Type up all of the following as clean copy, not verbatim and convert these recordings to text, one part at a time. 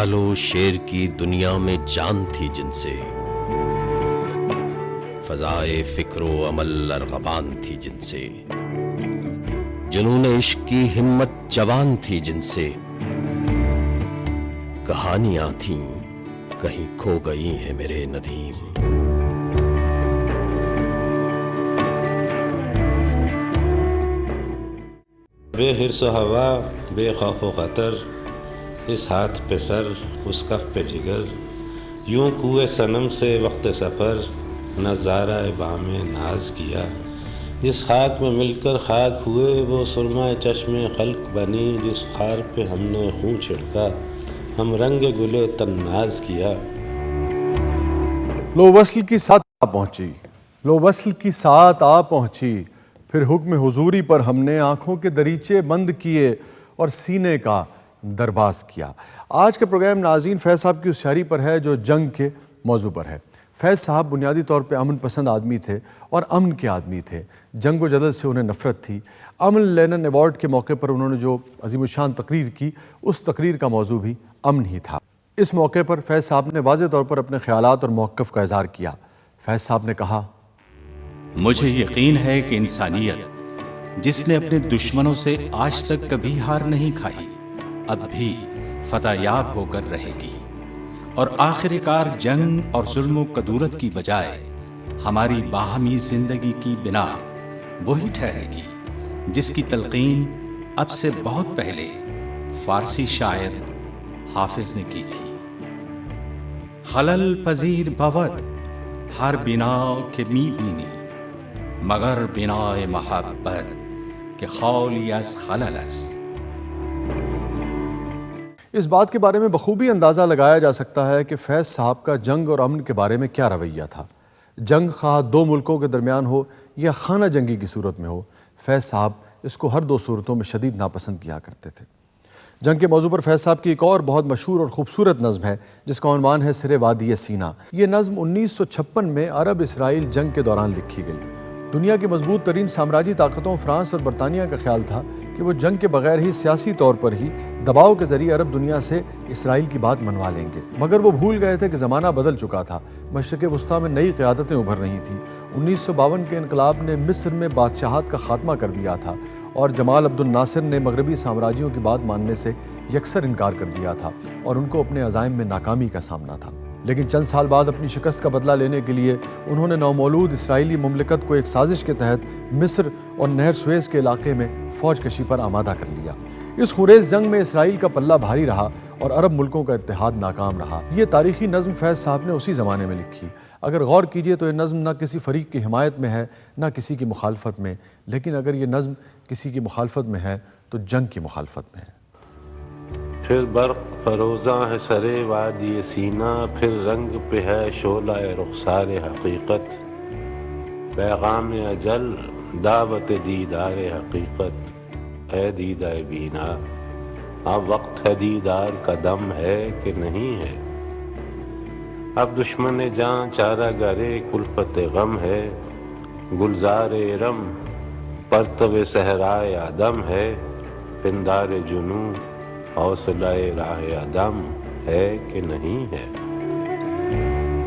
خیال و شعر کی دنیا میں جان تھی جن سے، فضائے فکر و عمل ارغبان تھی جن سے، جنون عشق کی ہمت جوان تھی جن سے، کہانیاں تھیں کہیں کھو گئی ہیں میرے ندیم۔ بے حرص و ہوا بے خوف و خطر، اس ہاتھ پہ سر اس کف پہ جگر، یوں کوئے صنم سے وقت سفر، نظارہ بام ناز کیا، جس خاک میں مل کر خاک ہوئے وہ سرمہ چشم خلق بنی، جس خار پہ ہم نے خون چھڑکا ہم رنگ گلے تن ناز کیا۔ لو وصل کی ساعت آ پہنچی، لو وصل کی ساعت آ پہنچی، پھر حکم حضوری پر ہم نے آنکھوں کے دریچے بند کیے اور سینے کا درباز کیا۔ آج کا پروگرام ناظرین فیض صاحب کی اس شاعری پر ہے جو جنگ کے موضوع پر ہے۔ فیض صاحب بنیادی طور پہ امن پسند آدمی تھے اور امن کے آدمی تھے، جنگ و جدل سے انہیں نفرت تھی۔ امن لینن ایوارڈ کے موقع پر انہوں نے جو عظیم الشان تقریر کی، اس تقریر کا موضوع بھی امن ہی تھا۔ اس موقع پر فیض صاحب نے واضح طور پر اپنے خیالات اور موقف کا اظہار کیا۔ فیض صاحب نے کہا، مجھے یقین ہے کہ انسانیت جس نے اپنے دشمنوں سے آج تک کبھی ہار نہیں کھائی، اب بھی فتح یاب ہو کر رہے گی، اور آخر کار جنگ اور ظلم و کدورت کی بجائے ہماری باہمی زندگی کی بنا وہی ٹھہرے گی جس کی تلقین اب سے بہت پہلے فارسی شاعر حافظ نے کی تھی۔ خلل پذیر بود ہر بنا کے می بینی، مگر بنائے محبت کہ خالی از خلل است۔ اس بات کے بارے میں بخوبی اندازہ لگایا جا سکتا ہے کہ فیض صاحب کا جنگ اور امن کے بارے میں کیا رویہ تھا۔ جنگ خواہ دو ملکوں کے درمیان ہو یا خانہ جنگی کی صورت میں ہو، فیض صاحب اس کو ہر دو صورتوں میں شدید ناپسند کیا کرتے تھے۔ جنگ کے موضوع پر فیض صاحب کی ایک اور بہت مشہور اور خوبصورت نظم ہے جس کا عنوان ہے سر وادی سینا۔ یہ نظم 1956 میں عرب اسرائیل جنگ کے دوران لکھی گئی۔ دنیا کی مضبوط ترین سامراجی طاقتوں فرانس اور برطانیہ کا خیال تھا کہ وہ جنگ کے بغیر ہی سیاسی طور پر ہی دباؤ کے ذریعے عرب دنیا سے اسرائیل کی بات منوا لیں گے، مگر وہ بھول گئے تھے کہ زمانہ بدل چکا تھا۔ مشرق وسطیٰ میں نئی قیادتیں ابھر رہی تھیں۔ 1952 کے انقلاب نے مصر میں بادشاہت کا خاتمہ کر دیا تھا اور جمال عبد الناصر نے مغربی سامراجیوں کی بات ماننے سے یکسر انکار کر دیا تھا اور ان کو اپنے عزائم میں ناکامی کا سامنا تھا۔ لیکن چند سال بعد اپنی شکست کا بدلہ لینے کے لیے انہوں نے نومولود اسرائیلی مملکت کو ایک سازش کے تحت مصر اور نہر سویز کے علاقے میں فوج کشی پر آمادہ کر لیا۔ اس خونریز جنگ میں اسرائیل کا پلہ بھاری رہا اور عرب ملکوں کا اتحاد ناکام رہا۔ یہ تاریخی نظم فیض صاحب نے اسی زمانے میں لکھی۔ اگر غور کیجئے تو یہ نظم نہ کسی فریق کی حمایت میں ہے نہ کسی کی مخالفت میں، لیکن اگر یہ نظم کسی کی مخالفت میں ہے تو جنگ کی مخالفت میں ہے۔ پھر برق فروزاں ہے سر وادی سینا، پھر رنگ پہ ہے شعلہ رخسار حقیقت، پیغام اجل دعوت دیدار حقیقت، اے دیدہ بینا اب وقت ہے دیدار کا دم ہے کہ نہیں ہے، اب دشمن جاں چارہ گرے کلفت غم ہے، گلزار ارم پرتو صحرائے عدم ہے، پندار جنوں حوصلہ راہ عدم ہے کہ نہیں ہے۔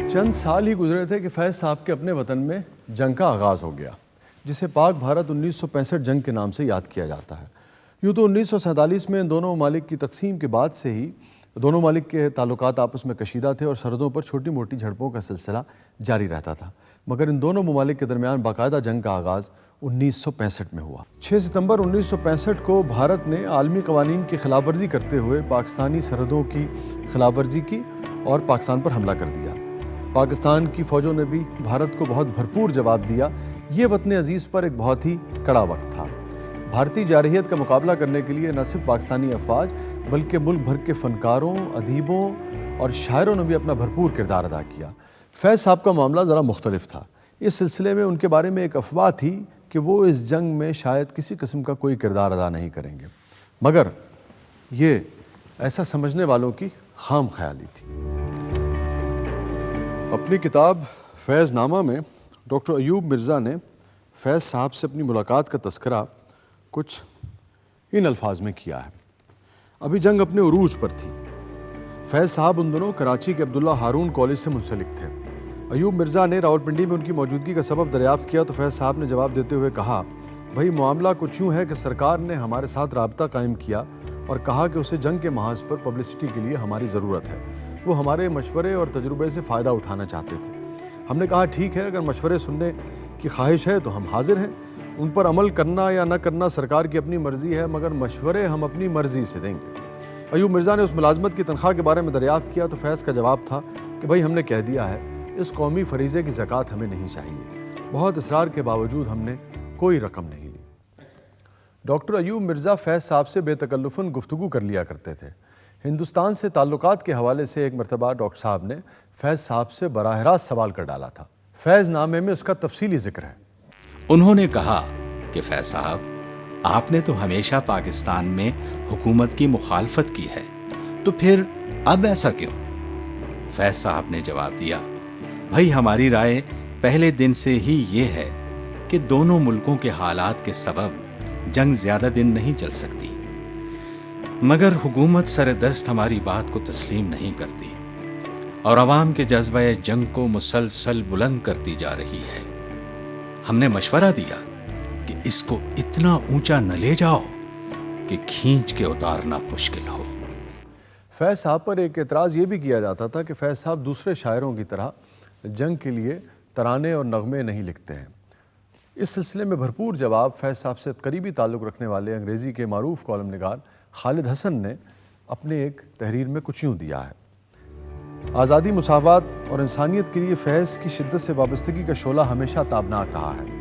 چند سال ہی گزرے تھے کہ فیض صاحب کے اپنے وطن میں جنگ کا آغاز ہو گیا، جسے پاک بھارت 1965 جنگ کے نام سے یاد کیا جاتا ہے۔ یوں تو 1947 میں ان دونوں ممالک کی تقسیم کے بعد سے ہی دونوں ممالک کے تعلقات آپس میں کشیدہ تھے اور سرحدوں پر چھوٹی موٹی جھڑپوں کا سلسلہ جاری رہتا تھا، مگر ان دونوں ممالک کے درمیان باقاعدہ جنگ کا آغاز 1965 میں ہوا۔ 6 ستمبر 1965 کو بھارت نے عالمی قوانین کی خلاف ورزی کرتے ہوئے پاکستانی سرحدوں کی خلاف ورزی کی اور پاکستان پر حملہ کر دیا۔ پاکستان کی فوجوں نے بھی بھارت کو بہت بھرپور جواب دیا۔ یہ وطن عزیز پر ایک بہت ہی کڑا وقت تھا۔ بھارتی جارحیت کا مقابلہ کرنے کے لیے نہ صرف پاکستانی افواج بلکہ ملک بھر کے فنکاروں، ادیبوں اور شاعروں نے بھی اپنا بھرپور کردار ادا کیا۔ فیض صاحب کا معاملہ ذرا مختلف تھا۔ اس سلسلے میں ان کے بارے میں ایک افواہ تھی کہ وہ اس جنگ میں شاید کسی قسم کا کوئی کردار ادا نہیں کریں گے، مگر یہ ایسا سمجھنے والوں کی خام خیالی تھی۔ اپنی کتاب فیض نامہ میں ڈاکٹر ایوب مرزا نے فیض صاحب سے اپنی ملاقات کا تذکرہ کچھ ان الفاظ میں کیا ہے۔ ابھی جنگ اپنے عروج پر تھی۔ فیض صاحب ان دنوں کراچی کے عبداللہ ہارون کالج سے منسلک تھے۔ ایوب مرزا نے راولپنڈی میں ان کی موجودگی کا سبب دریافت کیا تو فیض صاحب نے جواب دیتے ہوئے کہا، بھائی معاملہ کچھ یوں ہے کہ سرکار نے ہمارے ساتھ رابطہ قائم کیا اور کہا کہ اسے جنگ کے محاذ پر پبلسٹی کے لیے ہماری ضرورت ہے۔ وہ ہمارے مشورے اور تجربے سے فائدہ اٹھانا چاہتے تھے۔ ہم نے کہا ٹھیک ہے، اگر مشورے سننے کی خواہش ہے تو ہم حاضر ہیں، ان پر عمل کرنا یا نہ کرنا سرکار کی اپنی مرضی ہے، مگر مشورے ہم اپنی مرضی سے دیں گے۔ ایوب مرزا نے اس ملازمت کی تنخواہ کے بارے میں دریافت کیا تو فیض کا جواب تھا کہ بھائی ہم نے کہہ دیا ہے اس قومی فریضے کی زکوٰۃ ہمیں نہیں چاہیے۔ بہت اصرار کے باوجود ہم نے کوئی رقم نہیں لی۔ ڈاکٹر ایوب مرزا فیض صاحب سے بے تکلفاً گفتگو کر لیا کرتے تھے۔ ہندوستان سے تعلقات کے حوالے سے ایک مرتبہ ڈاکٹر صاحب نے فیض صاحب سے براہ راست سوال کر ڈالا تھا۔ فیض نامے میں اس کا تفصیلی ذکر ہے۔ انہوں نے کہا کہ فیض صاحب، آپ نے تو ہمیشہ پاکستان میں حکومت کی مخالفت کی ہے، تو پھر اب ایسا کیوں؟ فیض صاحب نے جواب دیا، بھائی ہماری رائے پہلے دن سے ہی یہ ہے کہ دونوں ملکوں کے حالات کے سبب جنگ زیادہ دن نہیں چل سکتی، مگر حکومت سر دست ہماری بات کو تسلیم نہیں کرتی اور عوام کے جذبہ جنگ کو مسلسل بلند کرتی جا رہی ہے۔ ہم نے مشورہ دیا کہ اس کو اتنا اونچا نہ لے جاؤ کہ کھینچ کے اتارنا مشکل ہو۔ فیض صاحب پر ایک اعتراض یہ بھی کیا جاتا تھا کہ فیض صاحب دوسرے شاعروں کی طرح جنگ کے لیے ترانے اور نغمے نہیں لکھتے ہیں۔ اس سلسلے میں بھرپور جواب فیض صاحب سے قریبی تعلق رکھنے والے انگریزی کے معروف کالم نگار خالد حسن نے اپنے ایک تحریر میں کچھ یوں دیا ہے۔ آزادی، مساوات اور انسانیت کے لیے فیض کی شدت سے وابستگی کا شعلہ ہمیشہ تابناک رہا ہے۔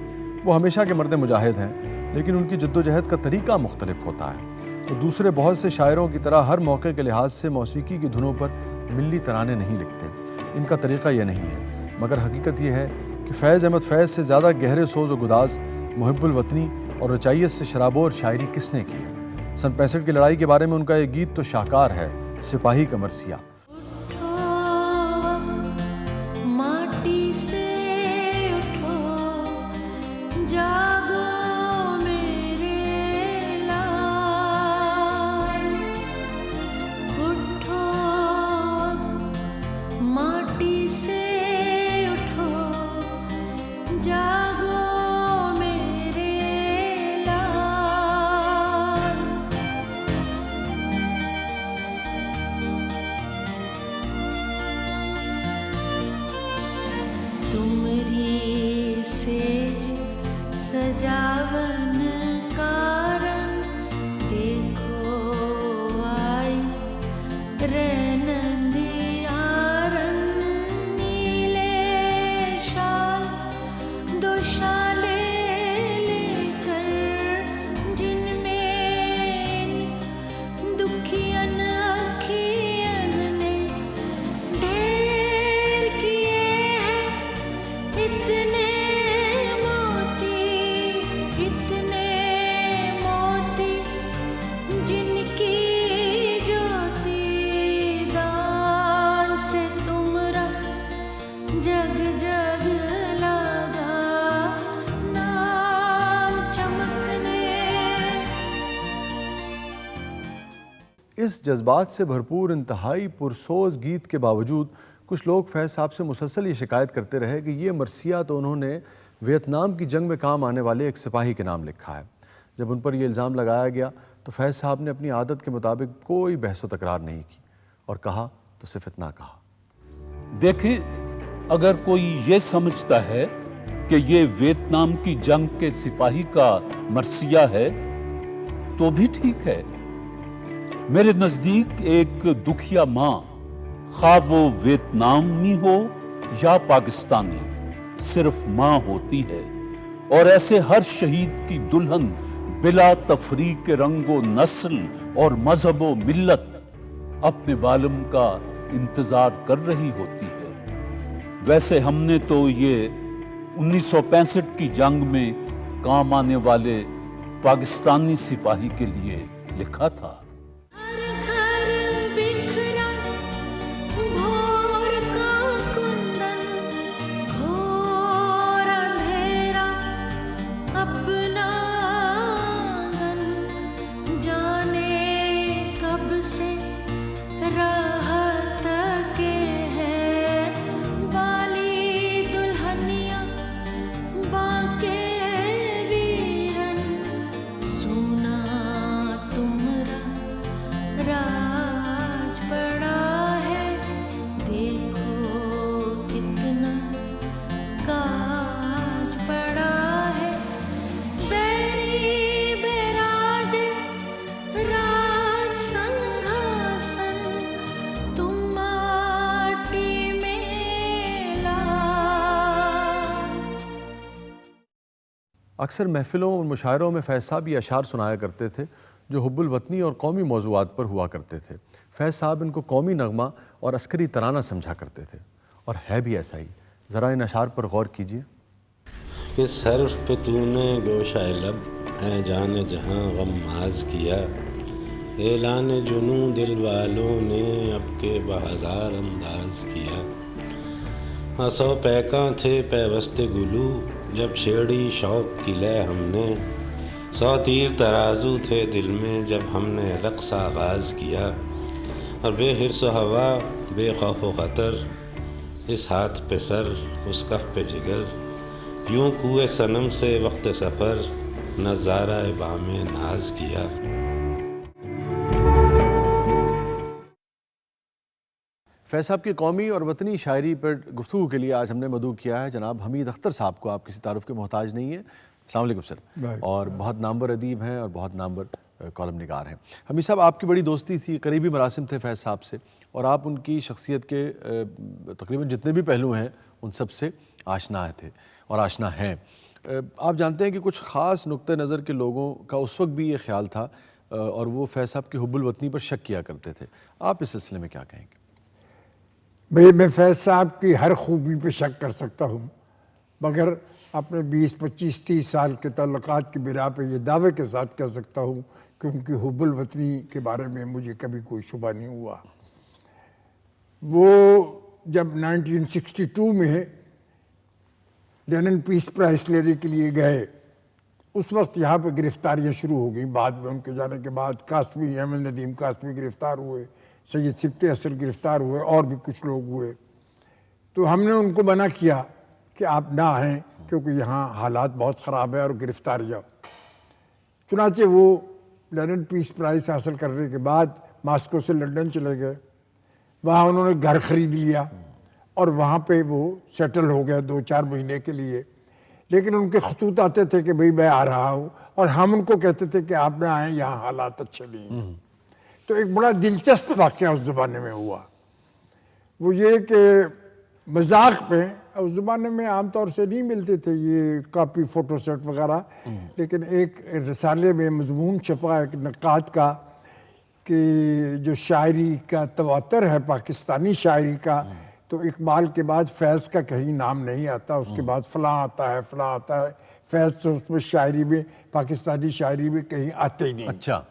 وہ ہمیشہ کے مرد مجاہد ہیں، لیکن ان کی جد و جہد کا طریقہ مختلف ہوتا ہے۔ وہ دوسرے بہت سے شاعروں کی طرح ہر موقع کے لحاظ سے موسیقی کی دھنوں پر ملی ترانے نہیں لکھتے۔ ان کا طریقہ یہ نہیں ہے، مگر حقیقت یہ ہے کہ فیض احمد فیض سے زیادہ گہرے سوز و گداز، محب الوطنی اور رچائیت سے شرابور شاعری کس نے کی ہے؟ سن 65 کی لڑائی کے بارے میں ان کا ایک گیت تو شاہکار ہے، سپاہی کا مرثیہ۔ تمری سیج سجاون کارن دیکھو آئی رینندی آرن نیلے شال دو شالے لے کر جن میں دکھین اکھین نے ڈھیر کیے اتنے موتی جن کی جوتی دان سے تمرا جگ جگ لگا نام چمکنے۔ اس جذبات سے بھرپور انتہائی پرسوز گیت کے باوجود کچھ لوگ فیض صاحب سے مسلسل یہ شکایت کرتے رہے کہ یہ مرثیہ تو انہوں نے ویتنام کی جنگ میں کام آنے والے ایک سپاہی کے نام لکھا ہے۔ جب ان پر یہ الزام لگایا گیا تو فیض صاحب نے اپنی عادت کے مطابق کوئی بحث و تکرار نہیں کی اور کہا تو صرف اتنا کہا، دیکھیں اگر کوئی یہ سمجھتا ہے کہ یہ ویتنام کی جنگ کے سپاہی کا مرثیہ ہے تو بھی ٹھیک ہے۔ میرے نزدیک ایک دکھیا ماں، خواہ وہ ویتنامی ہو یا پاکستانی، صرف ماں ہوتی ہے، اور ایسے ہر شہید کی دلہن بلا تفریق رنگ و نسل اور مذہب و ملت اپنے بالم کا انتظار کر رہی ہوتی ہے۔ ویسے ہم نے تو یہ 1965 کی جنگ میں کام آنے والے پاکستانی سپاہی کے لیے لکھا تھا۔ جانے کب سے رہا اکثر محفلوں اور مشاعروں میں فیض صاحب یہ اشعار سنایا کرتے تھے جو حب الوطنی اور قومی موضوعات پر ہوا کرتے تھے۔ فیض صاحب ان کو قومی نغمہ اور عسکری ترانہ سمجھا کرتے تھے، اور ہے بھی ایسا ہی۔ ذرا ان اشعار پر غور کیجیے۔ کس حرف پہ تو نے گوشہ لب اے جان جہاں غماز کیا، اعلان جنوں دل والوں نے اب کے بہزار انداز کیا۔ سو پیکاں تھے پیوست گلو جب چھیڑی شوق کی لے ہم نے، 100 تیر ترازو تھے دل میں جب ہم نے رقص آغاز کیا۔ اور بے حرص و ہوا بے خوف و خطر، اس ہاتھ پہ سر اس کف پہ جگر، یوں کوئے صنم سے وقت سفر نظارہ بام ناز کیا۔ فیض صاحب کی قومی اور وطنی شاعری پر گفتگو کے لیے آج ہم نے مدعو کیا ہے جناب حمید اختر صاحب کو۔ آپ کسی تعارف کے محتاج نہیں ہیں۔ السلام علیکم سر۔ اور بہت نامور ادیب ہیں اور بہت نامور کالم نگار ہیں۔ حمید صاحب، آپ کی بڑی دوستی تھی، قریبی مراسم تھے فیض صاحب سے، اور آپ ان کی شخصیت کے تقریباً جتنے بھی پہلو ہیں ان سب سے آشنا تھے اور آشنا ہیں۔ آپ جانتے ہیں کہ کچھ خاص نقطہ نظر کے لوگوں کا اس وقت بھی یہ خیال تھا اور وہ فیض صاحب کی حب الوطنی پر شک کیا کرتے تھے۔ آپ اس سلسلے میں کیا کہیں گے؟ میں فیض صاحب کی ہر خوبی پہ شک کر سکتا ہوں، مگر اپنے 20 25 30 سال کے تعلقات کی بنا پہ یہ دعوے کے ساتھ کہہ سکتا ہوں کہ ان کی حب الوطنی کے بارے میں مجھے کبھی کوئی شبہ نہیں ہوا۔ وہ جب 1962 میں لینن پیس پرائز لینے کے لیے گئے، اس وقت یہاں پہ گرفتاریاں شروع ہو گئیں۔ بعد میں ان کے جانے کے بعد قاسمی، احمد ندیم قاسمی گرفتار ہوئے، سید سبط اسد گرفتار ہوئے، اور بھی کچھ لوگ ہوئے۔ تو ہم نے ان کو منع کیا کہ آپ نہ آئیں کیونکہ یہاں حالات بہت خراب ہے اور گرفتاریاں۔ چنانچہ وہ لینن پیس پرائز حاصل کرنے کے بعد ماسکو سے لندن چلے گئے، وہاں انہوں نے گھر خرید لیا اور وہاں پہ وہ سیٹل ہو گیا 2-4 مہینے کے لیے۔ لیکن ان کے خطوط آتے تھے کہ بھئی میں آ رہا ہوں، اور ہم ان کو کہتے تھے کہ آپ نہ آئیں، یہاں حالات اچھے نہیں ہیں۔ تو ایک بڑا دلچسپ واقعہ اس زمانے میں ہوا، وہ یہ کہ مذاق میں، اس زمانے میں عام طور سے نہیں ملتے تھے یہ کاپی فوٹو سیٹ وغیرہ، لیکن ایک رسالے میں مضمون چھپا ایک نقاد کا کہ جو شاعری کا تواتر ہے پاکستانی شاعری کا، تو اقبال کے بعد فیض کا کہیں نام نہیں آتا، اس کے بعد فلاں آتا ہے، فلاں آتا ہے، فیض تو اس میں شاعری میں، پاکستانی شاعری میں کہیں آتے ہی نہیں۔ اچھا۔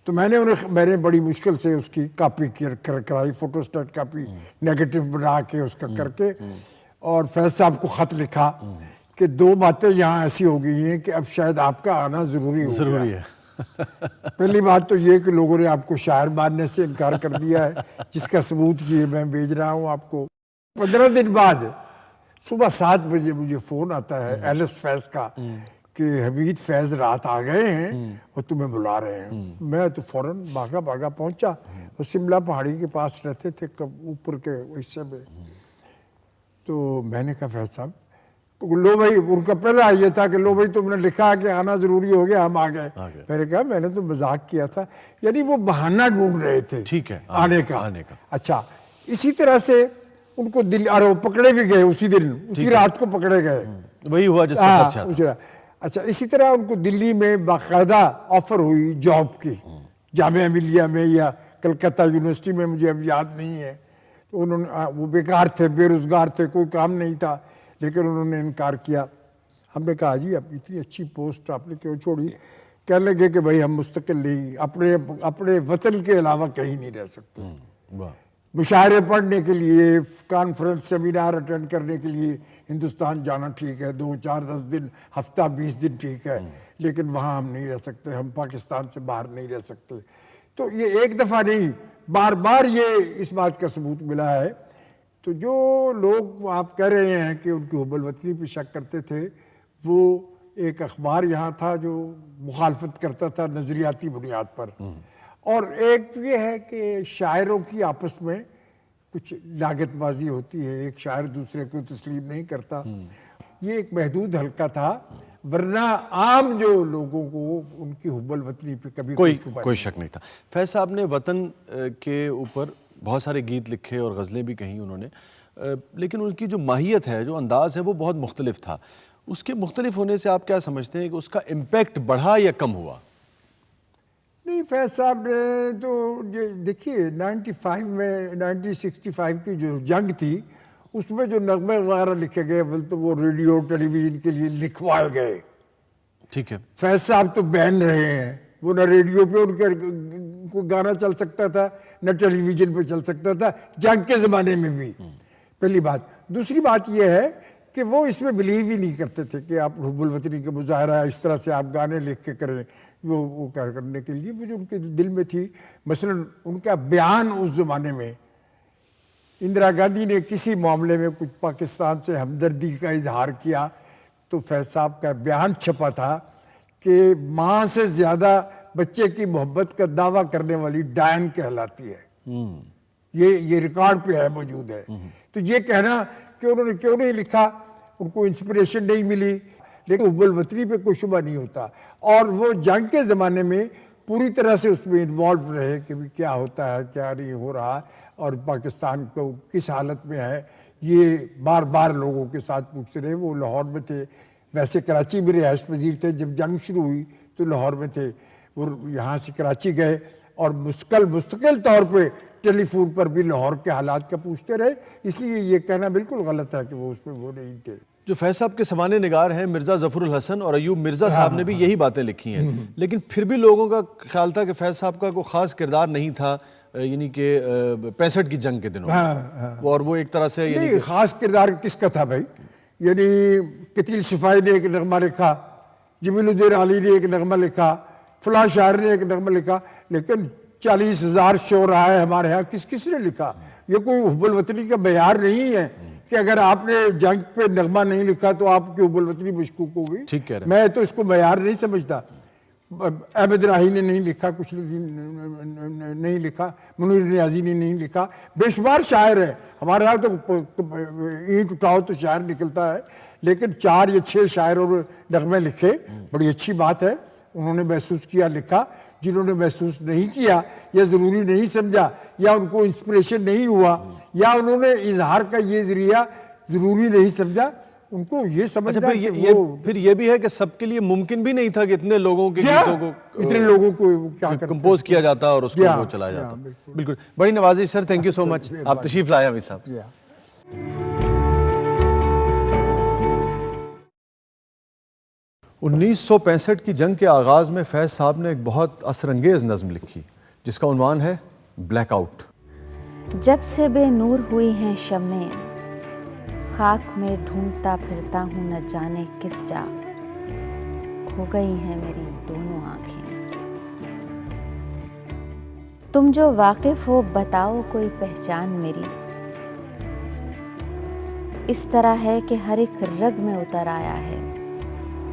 تو میں نے بڑی مشکل سے اس کی کاپی کرائی، فوٹو سٹیٹ کاپی نیگیٹو بنا کے اس کا کر کے، اور فیض صاحب کو خط لکھا کہ 2 باتیں یہاں ایسی ہو گئی ہیں کہ اب شاید آپ کا آنا ضروری ہے۔ پہلی بات تو یہ کہ لوگوں نے آپ کو شاعر ماننے سے انکار کر دیا ہے، جس کا ثبوت یہ میں بھیج رہا ہوں آپ کو۔ 15 دن بعد صبح 7 بجے مجھے فون آتا ہے ایلس فیض کا کہ حمید فیض رات آ گئے ہیں اور تمہیں بلا رہے ہیں۔ میں تو فوراً بھاگا پہنچا، وہ شملہ پہاڑی کے پاس رہتے تھے اوپر کے حصے میں۔ تو میں نے کہا فیض صاحب، لو بھائی، ان کا پہلا یہ تھا کہ لو بھائی تم نے لکھا کہ آنا ضروری ہو گیا، ہم آ گئے۔ میں نے کہا میں نے تو مذاق کیا تھا، یعنی وہ بہانہ ڈھونڈ رہے تھے ٹھیک ہے آنے کا۔ اچھا، اسی طرح سے ان کو اور وہ پکڑے بھی گئے اسی دن، اسی رات کو پکڑے گئے، وہی ہوا جس کا خدشہ تھا۔ اچھا، اسی طرح ان کو دلی میں باقاعدہ آفر ہوئی جاب کی، جامعہ ملیہ میں یا کلکتہ یونیورسٹی میں، مجھے اب یاد نہیں ہے۔ تو انہوں نے، وہ بیکار تھے، بے روزگار تھے، کوئی کام نہیں تھا، لیکن انہوں نے انکار کیا۔ ہم نے کہا جی اب اتنی اچھی پوسٹ آپ نے کیوں چھوڑی؟ کہنے لگے کہ بھائی ہم مستقل نہیں، اپنے وطن کے علاوہ کہیں نہیں رہ سکتے۔ مشاعرے پڑھنے کے لیے، کانفرنس سیمینار اٹینڈ کرنے کے لیے ہندوستان جانا ٹھیک ہے، 2 4 10 دن، ہفتہ 20 دن ٹھیک ہے، لیکن وہاں ہم نہیں رہ سکتے، ہم پاکستان سے باہر نہیں رہ سکتے۔ تو یہ ایک دفعہ نہیں، بار بار یہ اس بات کا ثبوت ملا ہے۔ تو جو لوگ آپ کہہ رہے ہیں کہ ان کی حب الوطنی پہ شک کرتے تھے، وہ ایک اخبار یہاں تھا جو مخالفت کرتا تھا نظریاتی بنیاد پر، اور ایک یہ ہے کہ شاعروں کی آپس میں کچھ لاگت بازی ہوتی ہے، ایک شاعر دوسرے کو تسلیم نہیں کرتا۔ یہ ایک محدود حلقہ تھا، ورنہ عام جو لوگوں کو ان کی حب الوطنی پہ کبھی کوئی شک نہیں تھا۔ فیض صاحب نے وطن کے اوپر بہت سارے گیت لکھے اور غزلیں بھی کہیں انہوں نے، لیکن ان کی جو ماہیت ہے، جو انداز ہے، وہ بہت مختلف تھا۔ اس کے مختلف ہونے سے آپ کیا سمجھتے ہیں کہ اس کا امپیکٹ بڑھا یا کم ہوا؟ نہیں، فیض صاحب نے تو دیکھیے 95 میں 1965 کی جو جنگ تھی اس میں جو نغمے وغیرہ لکھے گئے تو وہ ریڈیو ٹیلی ویژن کے لیے لکھوائے گئے. ٹھیک ہے. فیض صاحب تو بین رہے ہیں، وہ نہ ریڈیو پہ ان کا کوئی گانا چل سکتا تھا نہ ٹیلی ویژن پہ چل سکتا تھا جنگ کے زمانے میں بھی. پہلی بات. دوسری بات یہ ہے کہ وہ اس میں بلیو ہی نہیں کرتے تھے کہ آپ حب الوطنی کا مظاہرہ اس طرح سے آپ گانے لکھ کے کریں. وہ کرنے کے لیے وہ جو ان کے دل میں تھی، مثلا ان کا بیان اس زمانے میں اندرا گاندھی نے کسی معاملے میں کچھ پاکستان سے ہمدردی کا اظہار کیا تو فیض صاحب کا بیان چھپا تھا کہ ماں سے زیادہ بچے کی محبت کا دعویٰ کرنے والی ڈائن کہلاتی ہے. یہ ریکارڈ پہ ہے، موجود ہے. تو یہ کہنا کہ انہوں نے کیوں نہیں لکھا، ان کو انسپریشن نہیں ملی، لیکن حب الوطنی پہ کوئی شبہ نہیں ہوتا. اور وہ جنگ کے زمانے میں پوری طرح سے اس میں انوالو رہے کہ کیا ہوتا ہے کیا نہیں ہو رہا اور پاکستان کو کس حالت میں ہے. یہ بار بار لوگوں کے ساتھ پوچھتے رہے. وہ لاہور میں تھے، ویسے کراچی میں رہائش پذیر تھے. جب جنگ شروع ہوئی تو لاہور میں تھے، وہ یہاں سے کراچی گئے اور مستقل طور پہ ٹیلی فون پر بھی لاہور کے حالات کا پوچھتے رہے. اس لیے یہ کہنا بالکل غلط ہے کہ وہ اس میں وہ نہیں تھے. جو فیض صاحب کے سامانے نگار ہیں مرزا ظفر الحسن اور ایوب مرزا صاحب نے بھی یہی باتیں لکھی ہیں، لیکن پھر بھی لوگوں کا خیال تھا کہ فیض صاحب کا کوئی خاص کردار نہیں تھا، یعنی کہ 65 کی جنگ کے دنوں اور وہ ایک طرح سے نہیں. خاص کردار کس کا تھا بھائی؟ یعنی قتیل شفائی نے ایک نغمہ لکھا، جمیل الدین علی نے ایک نغمہ لکھا، فلاں شاعر نے ایک نغمہ لکھا، لیکن 40,000 شعر آئے ہے ہمارے ہاں. کس نے لکھا؟ یہ کوئی حب الوطنی کا معیار نہیں ہے کہ اگر آپ نے جنگ پہ نغمہ نہیں لکھا تو آپ کی حب الوطنی مشکوک ہوگی. میں تو اس کو معیار نہیں سمجھتا. احمد راہی نے نہیں لکھا، کچھ نہیں لکھا، منیر نیازی نے نہیں لکھا. بے شمار شاعر ہیں ہمارے یہاں. تو اینٹ اٹھاؤ تو شاعر نکلتا ہے، لیکن 4 یا 6 شاعروں نے نغمے لکھے. بڑی اچھی بات ہے. انہوں نے محسوس کیا لکھا. جنہوں نے محسوس نہیں کیا یا ضروری نہیں سمجھا یا ان کو انسپریشن نہیں ہوا یا انہوں نے اظہار کا یہ ذریعہ ضروری نہیں سمجھا، ان کو یہ سمجھنا کہ پھر یہ بھی ہے کہ سب کے لیے ممکن بھی نہیں تھا کہ اتنے لوگوں کے گیتوں کو اتنے لوگوں کو کیا کمپوز کیا جاتا اور اس کو وہ چلایا جاتا. بالکل. بڑی نوازش سر، تھینک یو سو مچ. آپ تشریف لائے حمید صاحب. 1965 کی جنگ کے آغاز میں فیض صاحب نے ایک بہت اثر انگیز نظم لکھی جس کا عنوان ہے بلیک آؤٹ. جب سے بے نور ہوئی ہیں شمعیں، خاک میں ڈھونڈتا پھرتا ہوں نہ جانے کس جا، کھو گئی ہیں میری دونوں آنکھیں. تم جو واقف ہو بتاؤ کوئی پہچان میری، اس طرح ہے کہ ہر ایک رگ میں اتر آیا ہے،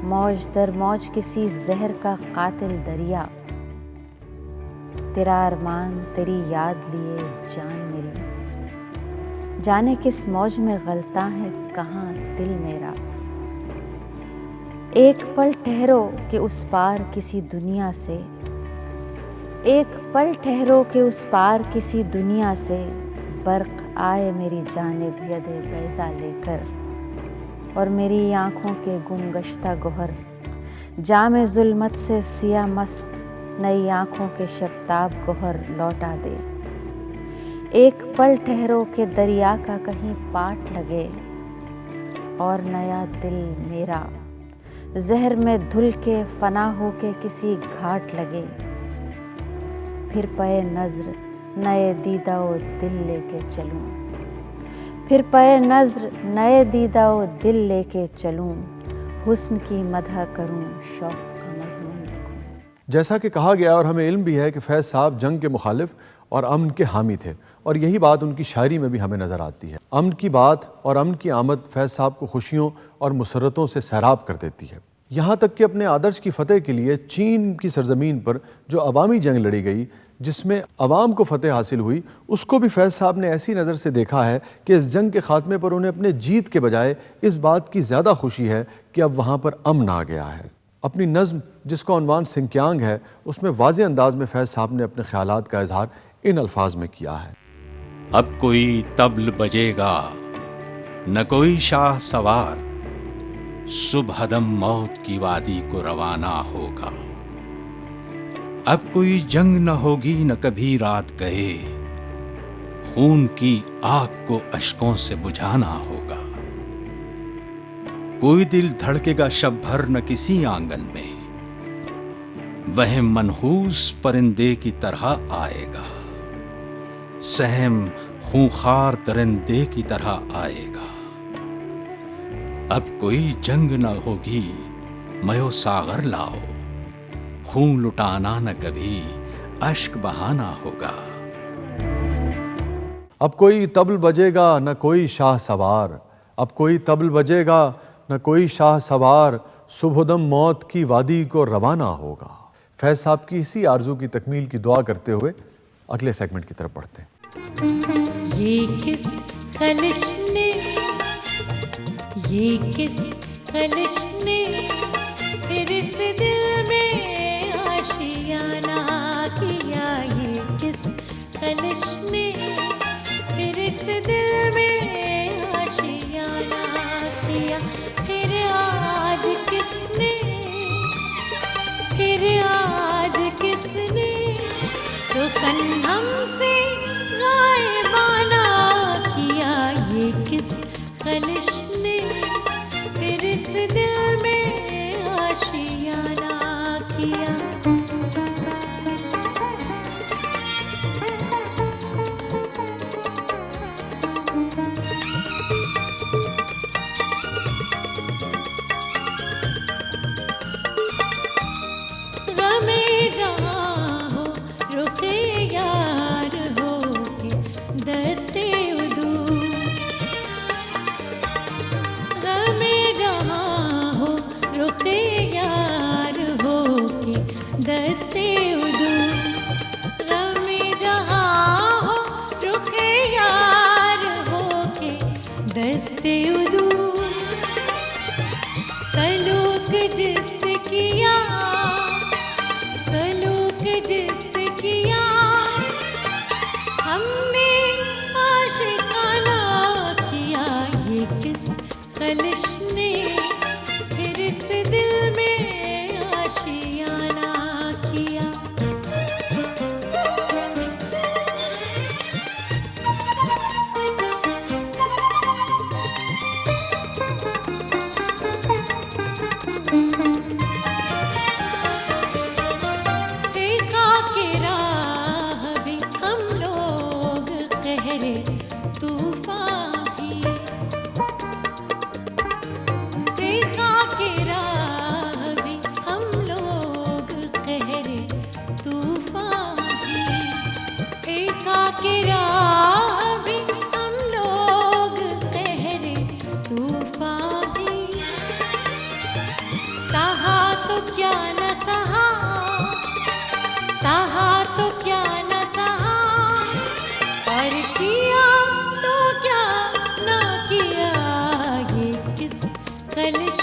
موج در موج کسی زہر کا قاتل دریا. تیرا ارمان تیری یاد لیے جان میری، جانے کس موج میں غلطاں ہے کہاں دل میرا. ایک پل ٹھہرو کہ اس پار کسی دنیا سے، ایک پل ٹھہرو کہ اس پار کسی دنیا سے، برق آئے میری جانب ید بیضا لے کر، اور میری آنکھوں کے گم گشتہ گوہر جام ظلمت سے سیاہ مست نئی آنکھوں کے شبتاب گوہر لوٹا دے. ایک پل ٹھہرو کہ دریا کا کہیں پاٹ لگے، اور نیا دل میرا زہر میں دھل کے فنا ہو کے کسی گھاٹ لگے. پھر پے نظر نئے دیدہ و دل لے کے چلوں، پھر پے نظر نئے دیدہ و دل لے کے چلوں، حسن کی مدح کروں شوق کا مضمون لکھوں. جیسا کہ کہا گیا اور ہمیں علم بھی ہے کہ فیض صاحب جنگ کے مخالف اور امن کے حامی تھے، اور یہی بات ان کی شاعری میں بھی ہمیں نظر آتی ہے. امن کی بات اور امن کی آمد فیض صاحب کو خوشیوں اور مسرتوں سے سیراب کر دیتی ہے. یہاں تک کہ اپنے آدرش کی فتح کے لیے چین کی سرزمین پر جو عوامی جنگ لڑی گئی جس میں عوام کو فتح حاصل ہوئی، اس کو بھی فیض صاحب نے ایسی نظر سے دیکھا ہے کہ اس جنگ کے خاتمے پر انہیں اپنے جیت کے بجائے اس بات کی زیادہ خوشی ہے کہ اب وہاں پر امن آ گیا ہے. اپنی نظم جس کا عنوان سنکیانگ ہے، اس میں واضح انداز میں فیض صاحب نے اپنے خیالات کا اظہار ان الفاظ میں کیا ہے. اب کوئی طبل بجے گا نہ کوئی شاہ سوار، صبح دم موت کی وادی کو روانہ ہوگا. اب کوئی جنگ نہ ہوگی نہ کبھی رات گئے، خون کی آگ کو اشکوں سے بجھانا ہوگا. کوئی دل دھڑکے گا شب بھر نہ کسی آنگن میں، وہم منحوس پرندے کی طرح آئے گا، سہم خونخوار درندے کی طرح آئے گا. اب کوئی جنگ نہ ہوگی، میو ساغر لاؤ، خون لٹانا نہ کبھی اشک بہانا ہوگا. اب کوئی طبل بجے گا نہ کوئی شاہ سوار، اب کوئی طبل بجے گا نہ کوئی شاہ سوار، صبح دم موت کی وادی کو روانہ ہوگا. فیض صاحب کی اسی آرزو کی تکمیل کی دعا کرتے ہوئے اگلے سیگمنٹ کی طرف بڑھتے ہیں. یہ کس خلش نے، یہ کس خلش نے پھر اس دل میں آشیانہ کیا، یہ کس خلش نے پھر اس دل میں آشیانہ کیا. پھر آج کس نے، پھر آج کس نے سخن ہم سے غائبانہ کیا، یہ کس خلش نے پھر اس دل میں آشیانہ کیا. سلوک جس کیا، سلوک جس کیا ہم نے عاشقانہ کیا، یہ کس خلش نے پھر اس دل میں آشیانہ کیا. خلش